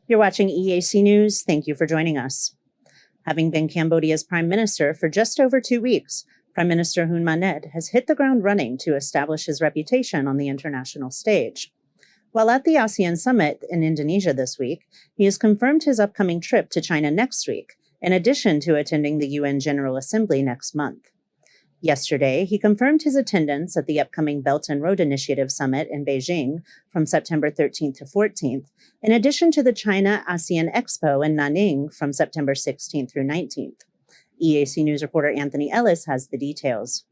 You're watching EAC News. Thank you for joining us. Having been Cambodia's prime minister for just over 2 weeks, Prime Minister Hun Manet has hit the ground running to establish his reputation on the international stage. While at the ASEAN summit in Indonesia this week, he has confirmed his upcoming trip to China next week, in addition to attending the UN General Assembly next month. Yesterday, he confirmed his attendance at the upcoming Belt and Road Initiative Summit in Beijing from September 13th to 14th, in addition to the China ASEAN Expo in Nanning from September 16th through 19th. EAC News reporter Anthony Ellis has the details.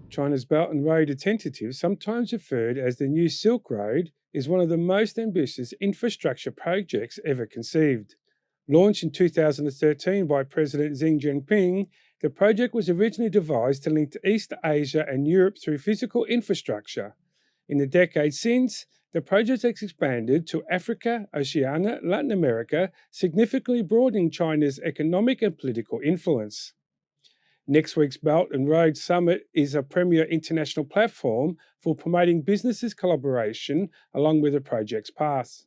China's Belt and Road Initiative, sometimes referred as the New Silk Road, is one of the most ambitious infrastructure projects ever conceived. Launched in 2013 by President Xi Jinping, the project was originally devised to link East Asia and Europe through physical infrastructure. In the decades since, the project has expanded to Africa, Oceania, Latin America, significantly broadening China's economic and political influence. Next week's Belt and Road Summit is a premier international platform for promoting businesses' collaboration along with the project's path.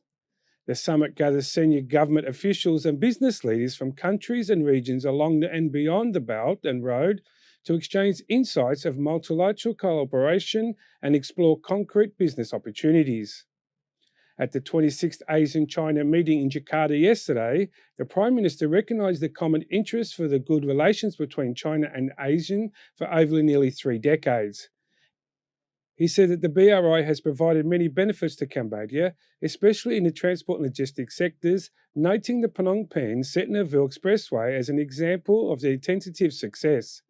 The summit gathers senior government officials and business leaders from countries and regions along and beyond the Belt and Road to exchange insights of multilateral collaboration and explore concrete business opportunities. At the 26th ASEAN-China meeting in Jakarta yesterday, the Prime Minister recognised the common interest for the good relations between China and ASEAN for over nearly 3 decades. He said that the BRI has provided many benefits to Cambodia, especially in the transport and logistics sectors, noting the Phnom Penh-Setnaville Expressway as an example of the tentative success.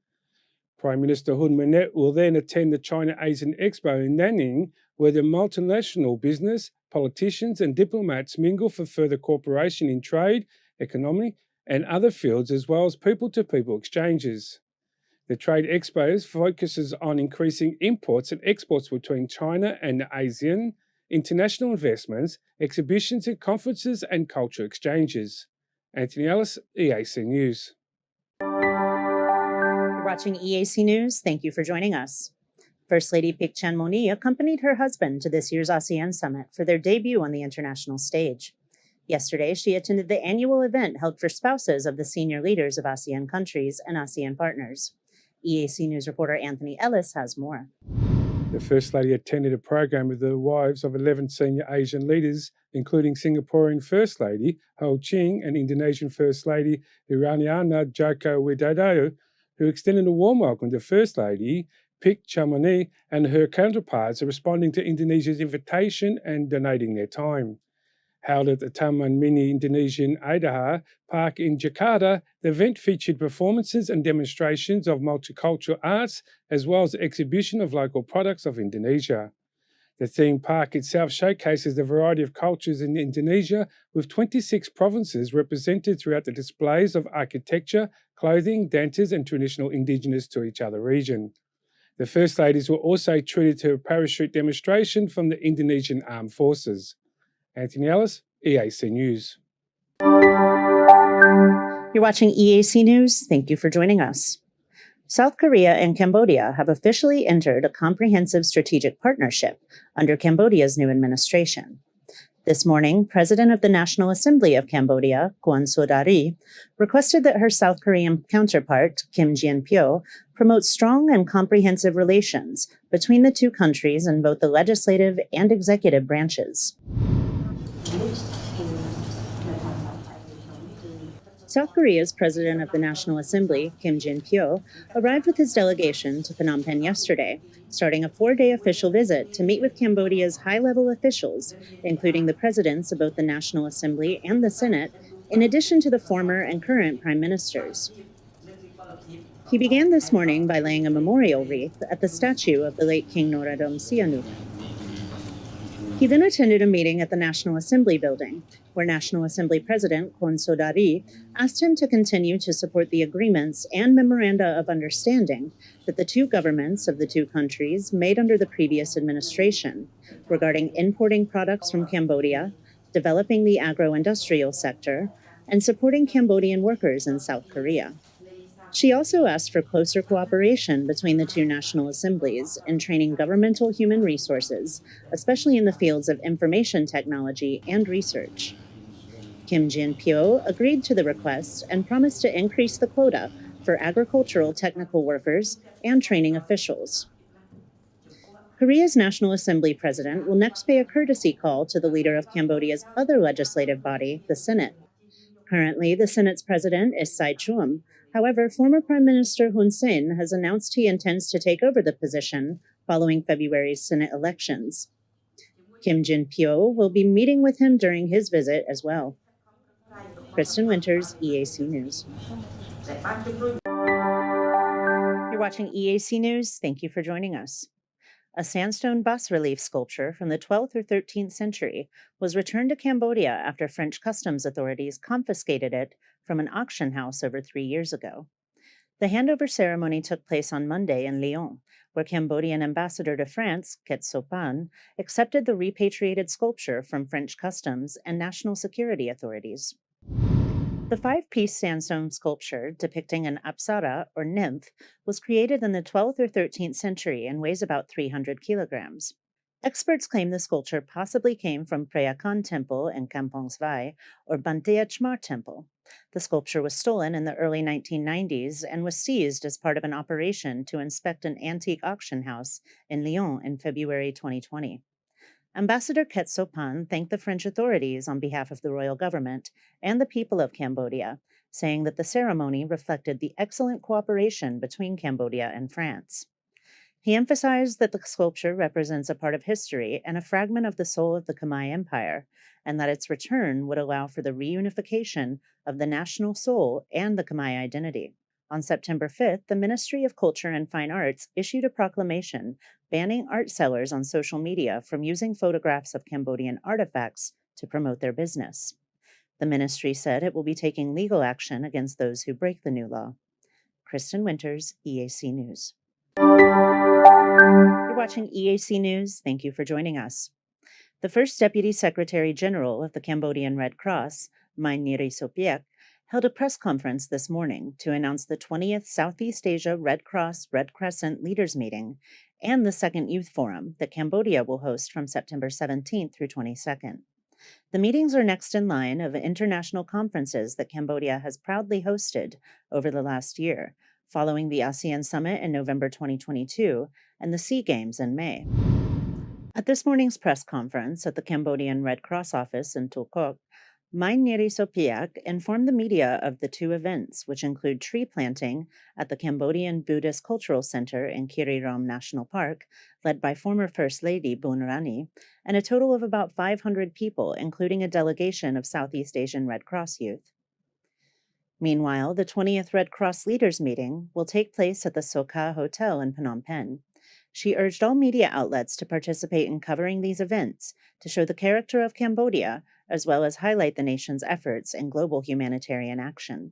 Prime Minister Hun Manet will then attend the China ASEAN Expo in Nanning, where the multinational business, politicians and diplomats mingle for further cooperation in trade, economy and other fields, as well as people-to-people exchanges. The Trade Expo focuses on increasing imports and exports between China and ASEAN, international investments, exhibitions and conferences and cultural exchanges. Anthony Ellis, EAC News. You're watching EAC News. Thank you for joining us. First Lady Pic Chan Moni accompanied her husband to this year's ASEAN Summit for their debut on the international stage. Yesterday, she attended the annual event held for spouses of the senior leaders of ASEAN countries and ASEAN partners. EAC News reporter Anthony Ellis has more. The First Lady attended a program with the wives of 11 senior Asian leaders, including Singaporean First Lady Ho Ching and Indonesian First Lady Iriana Joko Widodo, who extended a warm welcome to First Lady Pic Chan Moni and her counterparts, responding to Indonesia's invitation and donating their time. Held at the Taman Mini Indonesian Adaha Park in Jakarta, the event featured performances and demonstrations of multicultural arts, as well as the exhibition of local products of Indonesia. The theme park itself showcases the variety of cultures in Indonesia, with 26 provinces represented throughout the displays of architecture, clothing, dances and traditional indigenous to each other region. The First Ladies were also treated to a parachute demonstration from the Indonesian Armed Forces. Anthony Ellis, EAC News. You're watching EAC News. Thank you for joining us. South Korea and Cambodia have officially entered a comprehensive strategic partnership under Cambodia's new administration. This morning, President of the National Assembly of Cambodia, Kwan Sodari, requested that her South Korean counterpart, Kim Jien-pyo, promote strong and comprehensive relations between the two countries in both the legislative and executive branches. South Korea's President of the National Assembly, Kim Jien-pyo, arrived with his delegation to Phnom Penh yesterday, starting a 4-day official visit to meet with Cambodia's high-level officials, including the presidents of both the National Assembly and the Senate, in addition to the former and current prime ministers. He began this morning by laying a memorial wreath at the statue of the late King Norodom Sihanouk. He then attended a meeting at the National Assembly building, where National Assembly President Kwan Sodari asked him to continue to support the agreements and memoranda of understanding that the two governments of the two countries made under the previous administration regarding importing products from Cambodia, developing the agro-industrial sector, and supporting Cambodian workers in South Korea. She also asked for closer cooperation between the two national assemblies in training governmental human resources, especially in the fields of information technology and research. Kim Jin-pyo agreed to the request and promised to increase the quota for agricultural technical workers and training officials. Korea's National Assembly president will next pay a courtesy call to the leader of Cambodia's other legislative body, the Senate. Currently, the Senate's president is Tsai Chum. However, former Prime Minister Hun Sen has announced he intends to take over the position following February's Senate elections. Kim Jin-pyo will be meeting with him during his visit as well. Kristen Winters, EAC News. You're watching EAC News. Thank you for joining us. A sandstone bas-relief sculpture from the 12th or 13th century was returned to Cambodia after French customs authorities confiscated it from an auction house over 3 years ago. The handover ceremony took place on Monday in Lyon, where Cambodian ambassador to France, Ket Sopan, accepted the repatriated sculpture from French customs and national security authorities. The 5-piece sandstone sculpture depicting an apsara, or nymph, was created in the 12th or 13th century and weighs about 300 kilograms. Experts claim the sculpture possibly came from Preah Khan Temple in Kampong Svai or Banteya Chmar Temple. The sculpture was stolen in the early 1990s and was seized as part of an operation to inspect an antique auction house in Lyon in February 2020. Ambassador Ket Sopan thanked the French authorities on behalf of the royal government and the people of Cambodia, saying that the ceremony reflected the excellent cooperation between Cambodia and France. He emphasized that the sculpture represents a part of history and a fragment of the soul of the Khmer Empire, and that its return would allow for the reunification of the national soul and the Khmer identity. On September 5th, the Ministry of Culture and Fine Arts issued a proclamation banning art sellers on social media from using photographs of Cambodian artifacts to promote their business. The ministry said it will be taking legal action against those who break the new law. Kristen Winters, EAC News. You're watching EAC News. Thank you for joining us. The first Deputy Secretary General of the Cambodian Red Cross, Mein Niri Sopiek, held a press conference this morning to announce the 20th Southeast Asia Red Cross Red Crescent Leaders Meeting and the Second Youth Forum that Cambodia will host from September 17th through 22nd. The meetings are next in line of international conferences that Cambodia has proudly hosted over the last year, following the ASEAN Summit in November 2022 and the SEA Games in May. At this morning's press conference at the Cambodian Red Cross office in Tul Kok, Mein Niri Sopiak informed the media of the two events, which include tree planting at the Cambodian Buddhist Cultural Center in Kiri Rom National Park, led by former First Lady Bun Rani, and a total of about 500 people, including a delegation of Southeast Asian Red Cross youth. Meanwhile, the 20th Red Cross Leaders Meeting will take place at the Sokha Hotel in Phnom Penh. She urged all media outlets to participate in covering these events to show the character of Cambodia, as well as highlight the nation's efforts in global humanitarian action.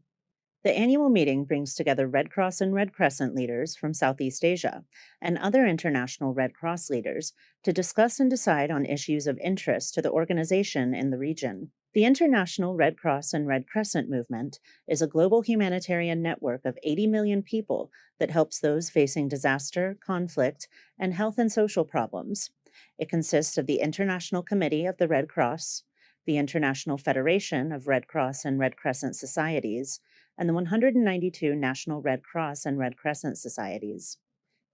The annual meeting brings together Red Cross and Red Crescent leaders from Southeast Asia and other international Red Cross leaders to discuss and decide on issues of interest to the organization in the region. The International Red Cross and Red Crescent movement is a global humanitarian network of 80 million people that helps those facing disaster, conflict, and health and social problems. It consists of the International Committee of the Red Cross, the International Federation of Red Cross and Red Crescent Societies, and the 192 National Red Cross and Red Crescent Societies.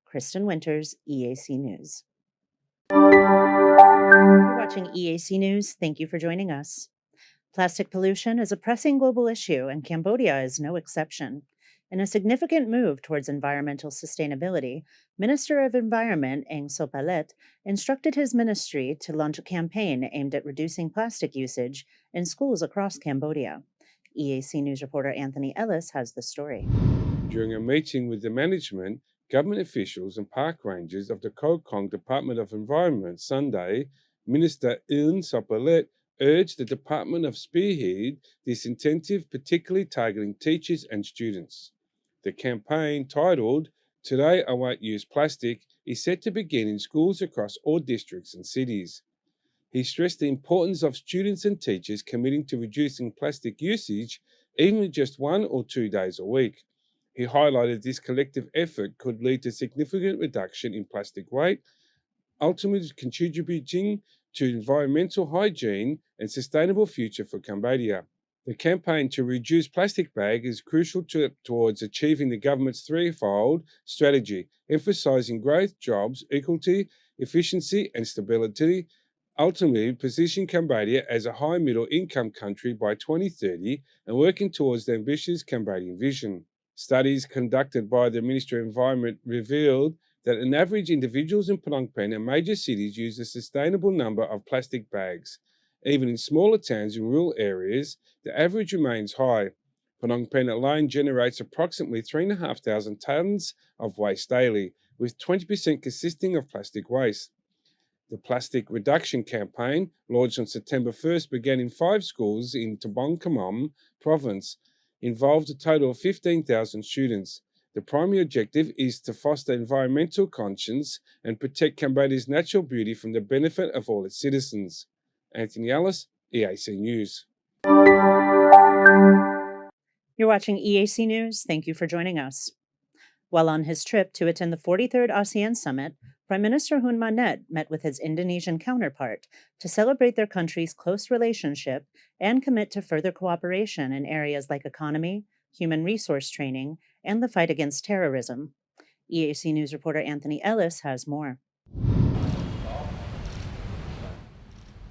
Kristen Winters, EAC News. You're watching EAC News. Thank you for joining us. Plastic pollution is a pressing global issue, and Cambodia is no exception. In a significant move towards environmental sustainability, Minister of Environment Eng Sopalet instructed his ministry to launch a campaign aimed at reducing plastic usage in schools across Cambodia. EAC News reporter Anthony Ellis has the story. During a meeting with the management, government officials and park rangers of the Koh Kong Department of Environment Sunday, Minister Eun Sopalet urged the department of spearhead this incentive, particularly targeting teachers and students. The campaign, titled "Today I Won't Use Plastic," is set to begin in schools across all districts and cities. He stressed the importance of students and teachers committing to reducing plastic usage, even with just 1 or 2 days a week. He highlighted this collective effort could lead to significant reduction in plastic weight, ultimately contributing to environmental hygiene and sustainable future for Cambodia. The campaign to reduce plastic bag is crucial towards achieving the government's threefold strategy, emphasizing growth, jobs, equality, efficiency, and stability, ultimately positioning Cambodia as a high middle income country by 2030 and working towards the ambitious Cambodian vision. Studies conducted by the Ministry of Environment revealed that on average individuals in Phnom Penh and major cities use a sustainable number of plastic bags. Even in smaller towns and rural areas, the average remains high. Phnom Penh alone generates approximately 3,500 tonnes of waste daily, with 20% consisting of plastic waste. The Plastic Reduction Campaign, launched on September 1st, began in 5 schools in Tabong Khmom province, involved a total of 15,000 students. The primary objective is to foster environmental conscience and protect Cambodia's natural beauty from the benefit of all its citizens. Anthony Ellis, EAC News. You're watching EAC News. Thank you for joining us. While on his trip to attend the 43rd ASEAN Summit, Prime Minister Hun Manet met with his Indonesian counterpart to celebrate their country's close relationship and commit to further cooperation in areas like economy, human resource training, and the fight against terrorism. EAC News reporter Anthony Ellis has more.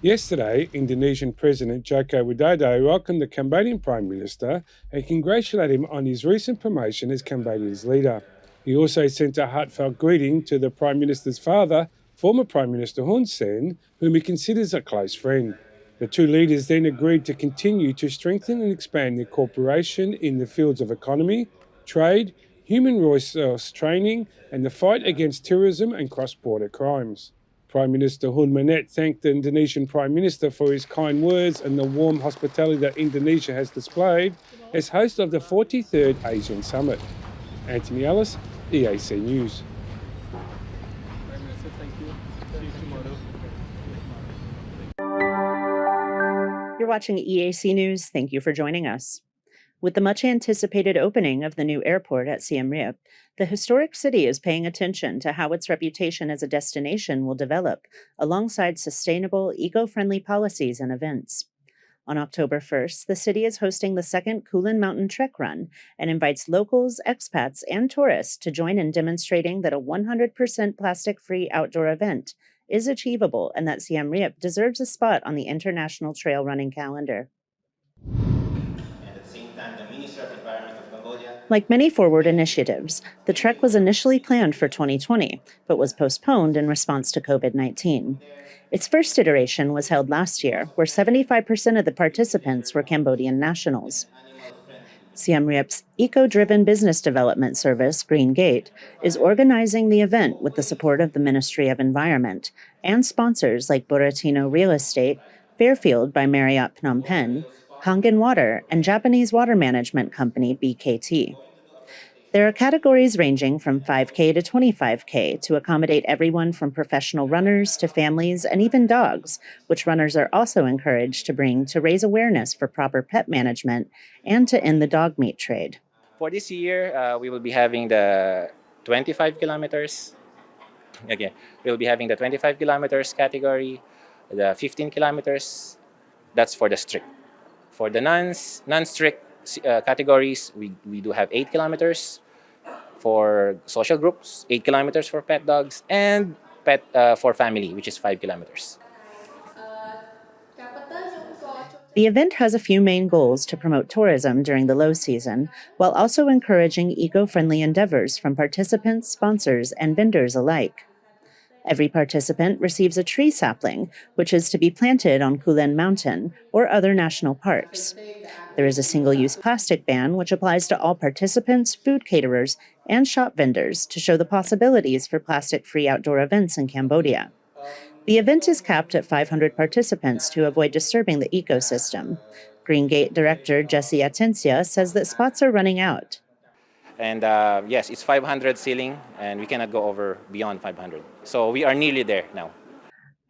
Yesterday, Indonesian President Joko Widodo welcomed the Cambodian Prime Minister and congratulated him on his recent promotion as Cambodia's leader. He also sent a heartfelt greeting to the Prime Minister's father, former Prime Minister Hun Sen, whom he considers a close friend. The two leaders then agreed to continue to strengthen and expand their cooperation in the fields of economy, trade, human resource training, and the fight against terrorism and cross-border crimes. Prime Minister Hun Manet thanked the Indonesian Prime Minister for his kind words and the warm hospitality that Indonesia has displayed as host of the 43rd Asian Summit. Anthony Ellis, EAC News. Prime Minister, thank you. See you tomorrow. You're watching EAC News. Thank you for joining us. With the much-anticipated opening of the new airport at Siem Reap, the historic city is paying attention to how its reputation as a destination will develop, alongside sustainable, eco-friendly policies and events. On October 1st, the city is hosting the second Kulin Mountain Trek Run and invites locals, expats, and tourists to join in demonstrating that a 100% plastic-free outdoor event is achievable and that Siem Reap deserves a spot on the international trail running calendar. Like many forward initiatives, the trek was initially planned for 2020, but was postponed in response to COVID-19. Its first iteration was held last year, where 75% of the participants were Cambodian nationals. Siem Reap's eco-driven business development service, Green Gate, is organizing the event with the support of the Ministry of Environment and sponsors like Buratino Real Estate, Fairfield by Marriott Phnom Penh, Kangen Water, and Japanese water management company BKT. There are categories ranging from 5K to 25K to accommodate everyone from professional runners to families and even dogs, which runners are also encouraged to bring to raise awareness for proper pet management and to end the dog meat trade. For this year, we will be having the 25 kilometers. Again, we'll be having the 25 kilometers category, the 15 kilometers, that's for the strict. For the non-strict categories, we do have 8 kilometers for social groups, 8 kilometers for pet dogs, and pet for family, which is 5 kilometers. The event has a few main goals to promote tourism during the low season, while also encouraging eco-friendly endeavors from participants, sponsors, and vendors alike. Every participant receives a tree sapling, which is to be planted on Kulin Mountain or other national parks. There is a single-use plastic ban, which applies to all participants, food caterers, and shop vendors to show the possibilities for plastic-free outdoor events in Cambodia. The event is capped at 500 participants to avoid disturbing the ecosystem. Green Gate Director Jesse Atencia says that spots are running out. And yes, it's 500 ceiling, and we cannot go over beyond 500. So we are nearly there now.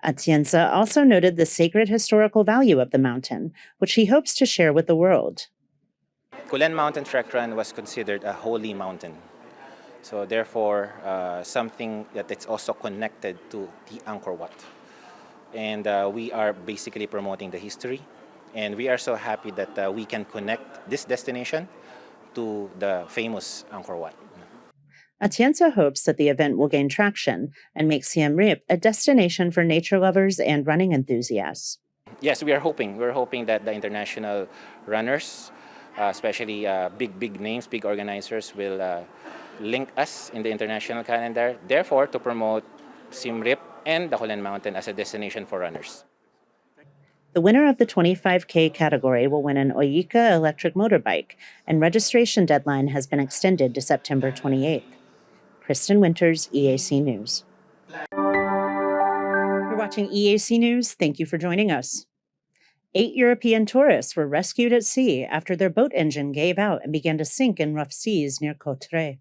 Atienza also noted the sacred historical value of the mountain, which he hopes to share with the world. Kulin Mountain Trek Run was considered a holy mountain. So therefore, something that it's also connected to the Angkor Wat. and we are basically promoting the history. And we are so happy that we can connect this destination to the famous Angkor Wat. Atienza hopes that the event will gain traction and make Siem Reap a destination for nature lovers and running enthusiasts. Yes, we are hoping. We're hoping that the international runners, especially big names, big organizers, will link us in the international calendar. Therefore, to promote Siem Reap and the Holen Mountain as a destination for runners. The winner of the 25K category will win an Oika electric motorbike, and registration deadline has been extended to September 28th. Kristen Winters, EAC News. You're watching EAC News. Thank you for joining us. 8 European tourists were rescued at sea after their boat engine gave out and began to sink in rough seas near Cotteret.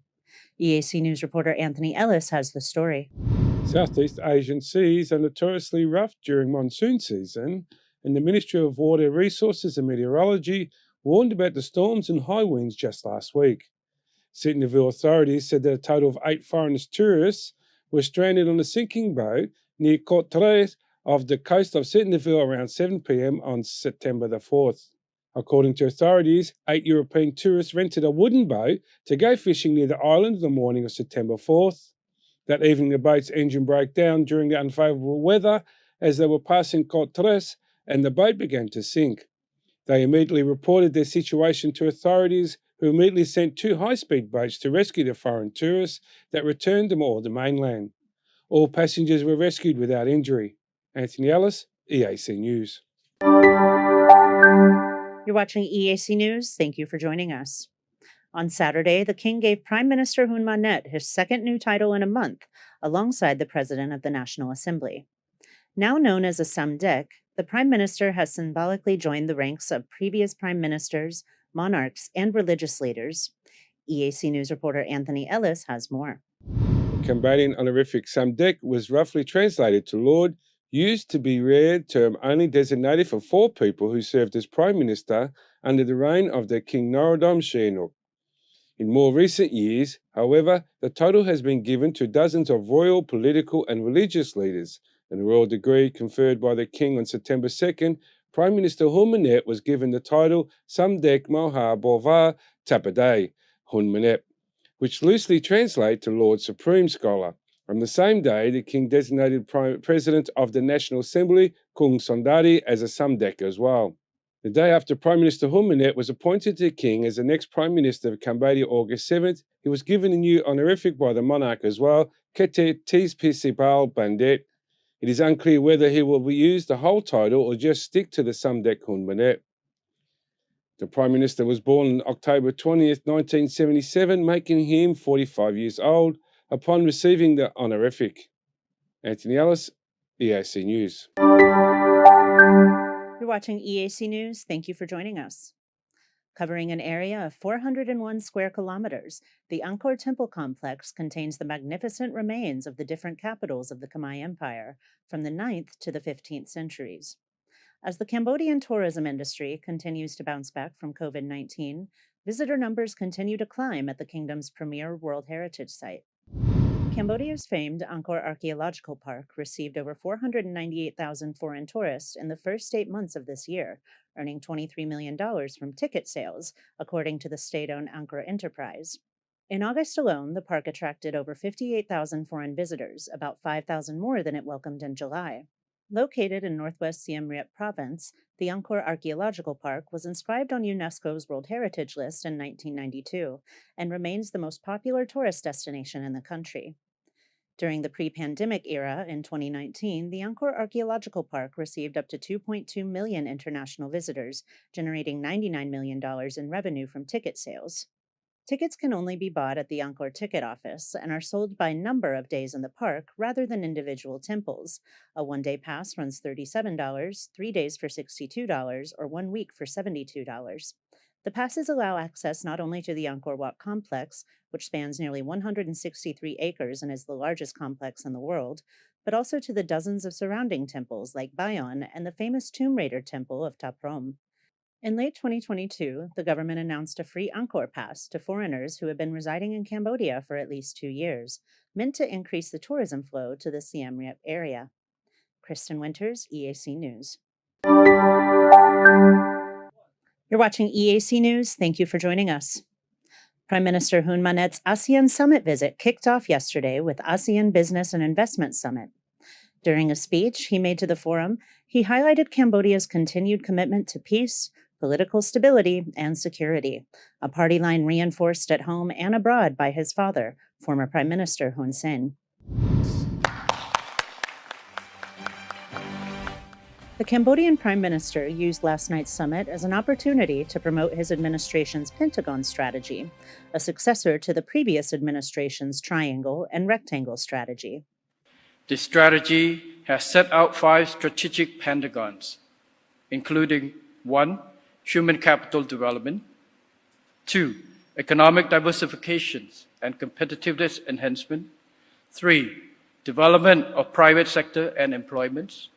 EAC News reporter Anthony Ellis has the story. Southeast Asian seas are notoriously rough during monsoon season, and the Ministry of Water Resources and Meteorology warned about the storms and high winds just last week. Sydneyville authorities said that a total of 8 foreign tourists were stranded on a sinking boat near Cotteret off the coast of Sydneyville around 7 p.m. on September the 4th. According to authorities, 8 European tourists rented a wooden boat to go fishing near the island the morning of September 4th. That evening, the boat's engine broke down during the unfavourable weather as they were passing Cotteret, and the boat began to sink. They immediately reported their situation to authorities, who immediately sent 2 high-speed boats to rescue the foreign tourists that returned them all to mainland. All passengers were rescued without injury. Anthony Ellis, EAC News. You're watching EAC News. Thank you for joining us. On Saturday, the King gave Prime Minister Hun Manet his second new title in a month, alongside the President of the National Assembly. Now known as a Samdech, the Prime Minister has symbolically joined the ranks of previous Prime Ministers, monarchs, and religious leaders. EAC News reporter Anthony Ellis has more. The Cambodian honorific Samdech was roughly translated to Lord, used to be rare term only designated for 4 people who served as Prime Minister under the reign of the King Norodom Sihanouk. In more recent years, however, the title has been given to dozens of royal, political, and religious leaders. And the royal degree conferred by the King on September 2nd, Prime Minister Hun Manet was given the title Samdech Moha Bova Tapaday, Hun Manet, which loosely translates to Lord Supreme Scholar. On the same day, the King designated President of the National Assembly, Kung Sondari, as a Samdech as well. The day after Prime Minister Hun Manet was appointed to the King as the next Prime Minister of Cambodia, August 7th, he was given a new honorific by the monarch as well, Kete Tispisipal Bandet. It is unclear whether he will use the whole title or just stick to the Samdech Hun Manet. The Prime Minister was born on October 20th, 1977, making him 45 years old upon receiving the honorific. Anthony Ellis, EAC News. You're watching EAC News. Thank you for joining us. Covering an area of 401 square kilometers, the Angkor Temple complex contains the magnificent remains of the different capitals of the Khmer Empire from the 9th to the 15th centuries. As the Cambodian tourism industry continues to bounce back from COVID-19, visitor numbers continue to climb at the kingdom's premier World Heritage Site. Cambodia's famed Angkor Archaeological Park received over 498,000 foreign tourists in the first 8 months of this year, earning $23 million from ticket sales, according to the state-owned Angkor Enterprise. In August alone, the park attracted over 58,000 foreign visitors, about 5,000 more than it welcomed in July. Located in northwest Siem Reap province, the Angkor Archaeological Park was inscribed on UNESCO's World Heritage List in 1992 and remains the most popular tourist destination in the country. During the pre-pandemic era in 2019, the Angkor Archaeological Park received up to 2.2 million international visitors, generating $99 million in revenue from ticket sales. Tickets can only be bought at the Angkor ticket office and are sold by number of days in the park rather than individual temples. A one-day pass runs $37, 3 days for $62, or 1 week for $72. The passes allow access not only to the Angkor Wat complex, which spans nearly 163 acres and is the largest complex in the world, but also to the dozens of surrounding temples like Bayon and the famous Tomb Raider Temple of Ta Prohm. In late 2022, the government announced a free Angkor Pass to foreigners who have been residing in Cambodia for at least 2 years, meant to increase the tourism flow to the Siem Reap area. Kristen Winters, EAC News. You're watching EAC News. Thank you for joining us. Prime Minister Hun Manet's ASEAN Summit visit kicked off yesterday with ASEAN Business and Investment Summit. During a speech he made to the forum, he highlighted Cambodia's continued commitment to peace, political stability, and security, a party line reinforced at home and abroad by his father, former Prime Minister Hun Sen. The Cambodian Prime Minister used last night's summit as an opportunity to promote his administration's Pentagon strategy, a successor to the previous administration's Triangle and Rectangle strategy. This strategy has set out 5 strategic pentagons, including 1. Human capital development, 2. Economic diversification and competitiveness enhancement, 3. Development of private sector and employment,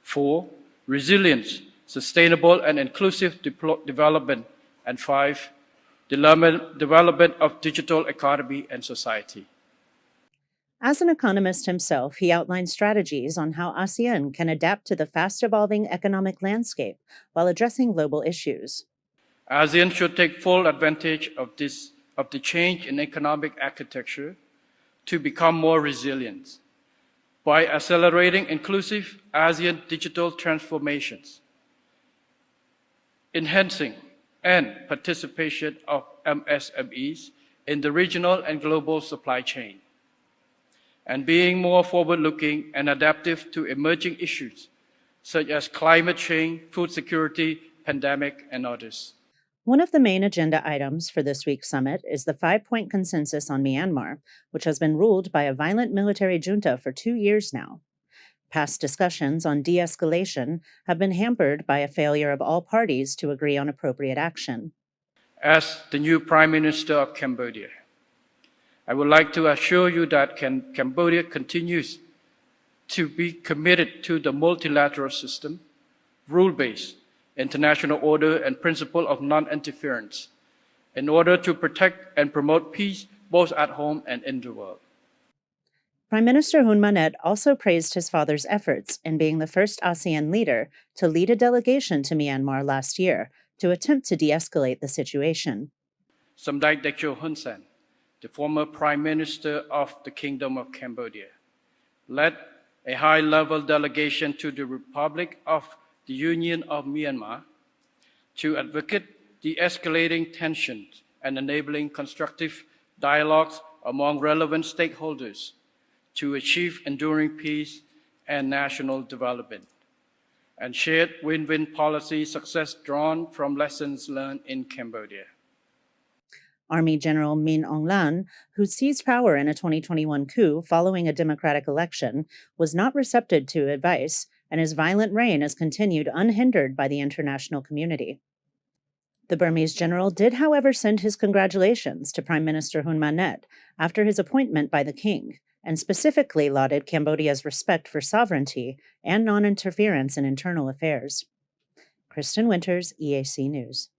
4. Resilience, sustainable and inclusive development, and 5. Development of digital economy and society. As an economist himself, he outlined strategies on how ASEAN can adapt to the fast-evolving economic landscape while addressing global issues. ASEAN should take full advantage of the change in economic architecture to become more resilient by accelerating inclusive ASEAN digital transformations, enhancing and participation of MSMEs in the regional and global supply chain, and being more forward-looking and adaptive to emerging issues such as climate change, food security, pandemic, and others. One of the main agenda items for this week's summit is the 5-point consensus on Myanmar, which has been ruled by a violent military junta for 2 years now. Past discussions on de-escalation have been hampered by a failure of all parties to agree on appropriate action. As the new Prime Minister of Cambodia, I would like to assure you that Cambodia continues to be committed to the multilateral system, rule-based, international order, and principle of non-interference in order to protect and promote peace both at home and in the world. Prime Minister Hun Manet also praised his father's efforts in being the first ASEAN leader to lead a delegation to Myanmar last year to attempt to de-escalate the situation. Samdech Techo Hun Sen, the former Prime Minister of the Kingdom of Cambodia, led a high-level delegation to the Republic of the Union of Myanmar to advocate de-escalating tensions and enabling constructive dialogues among relevant stakeholders to achieve enduring peace and national development, and shared win-win policy success drawn from lessons learned in Cambodia. Army General Min Aung Hlaing, who seized power in a 2021 coup following a democratic election, was not receptive to advice, and his violent reign has continued unhindered by the international community. The Burmese general did, however, send his congratulations to Prime Minister Hun Manet after his appointment by the king, and specifically lauded Cambodia's respect for sovereignty and non-interference in internal affairs. Kristen Winters, EAC News.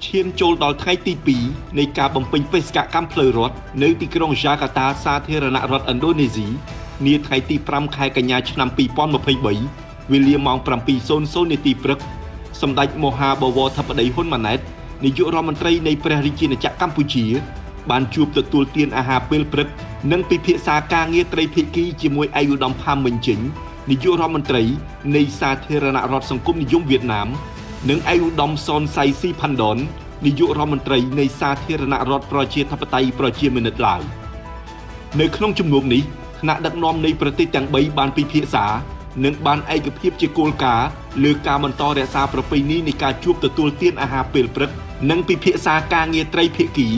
ឈានចូលដល់ថ្ងៃទី 2 នៃការបំពេញបេសកកម្មផ្លូវរដ្ឋនៅទីក្រុងយ៉ាកាតាសាធារណរដ្ឋឥណ្ឌូនេស៊ីនាថ្ងៃទី 5 ខែកញ្ញាឆ្នាំ 2023 វេលាម៉ោង 7:00 នាទីព្រឹកសម្ដេចមហាបវរធិបតីហ៊ុនម៉ាណែតនាយករដ្ឋមន្ត្រីនៃព្រះរាជាណាចក្រកម្ពុជាបានជួបទទួលទានអាហារពេលព្រឹកនិងពិភាក្សាការងារត្រីភាគីជាមួយឯកឧត្តមផាមមិញជិញនាយករដ្ឋមន្ត្រីនៃសាធារណរដ្ឋសង្គមនិយមវៀតណាមនិងឯកឧត្តមសុនសៃស៊ីផាន់ដននាយករដ្ឋមន្ត្រីនៃសាធារណរដ្ឋប្រជាធិបតេយ្យប្រជាមានិតឡាវនៅក្នុងជំនួបនេះថ្នាក់ដឹកនាំនៃប្រទេសទាំង3បានពិភាក្សានិងបានឯកភាពជាគោលការណ៍លើការបន្តរក្សាប្រពៃណីនៃការជួបទទួលទានអាហារពេលព្រឹកនិងពិភាក្សាការងារត្រីភាគី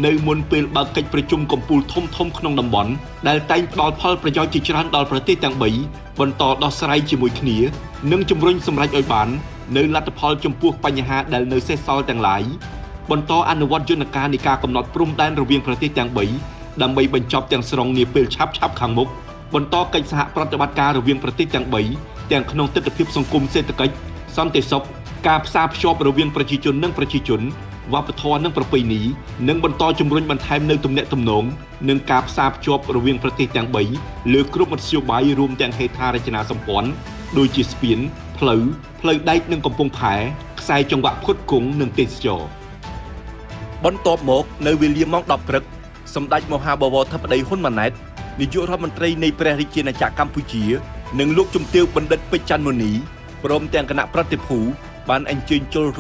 នៅមុនពេលបើកកិច្ចប្រជុំកំពូលធំៗក្នុងតំបន់ដែលតែងផ្ដល់ផលប្រយោជន៍ជាច្រើនដល់ប្រទេសទាំង3បន្តដោះស្រាយជាមួយគ្នានិងជំរុញសម្រេចឲ្យបាននៅលទ្ធផលចំពោះបញ្ហាដែលនៅសេសសល់ទាំងឡាយបន្តអនុវត្តយន្តការនៃការកំណត់ព្រំដែនរវាងប្រទេសទាំង3ដើម្បីបញ្ចប់ទាំងស្រុងនាពេលឆាប់ៗខាងមុខបន្តកិច្ចសហប្រតិបត្តិការរវាងប្រទេសទាំង3ទាំងក្នុងទិដ្ឋភាពសង្គមសេដ្ឋកិច្ចសន្តិសុខការផ្សារភ្ជាប់រវាងប្រជាជននិងប្រជាជន វប្បធម៌និងប្រពៃណីនិងបន្តជំរុញបន្ថែមនៅទំនាក់ទំនងនិងការផ្សារភ្ជាប់រវាងប្រទេសទាំង3លើគ្រប់មធ្យោបាយរួមទាំងហេដ្ឋារចនាសម្ព័ន្ធដូចជាស្ពានផ្លូវដែកនិងកំពង់ផែខ្សែចង្វាក់ផ្គត់ផ្គង់និងទេសចរណ៍បន្ទាប់មកនៅវេលាម៉ោង 10 ព្រឹកសម្ដេចមហាបវរធិបតីហ៊ុនម៉ាណែតនាយករដ្ឋមន្ត្រីនៃព្រះរាជាណាចក្រកម្ពុជានិងលោកជំទាវបណ្ឌិតពេជ្រច័ន្ទមុនីព្រមទាំងគណៈប្រតិភូបានអញ្ជើញចូល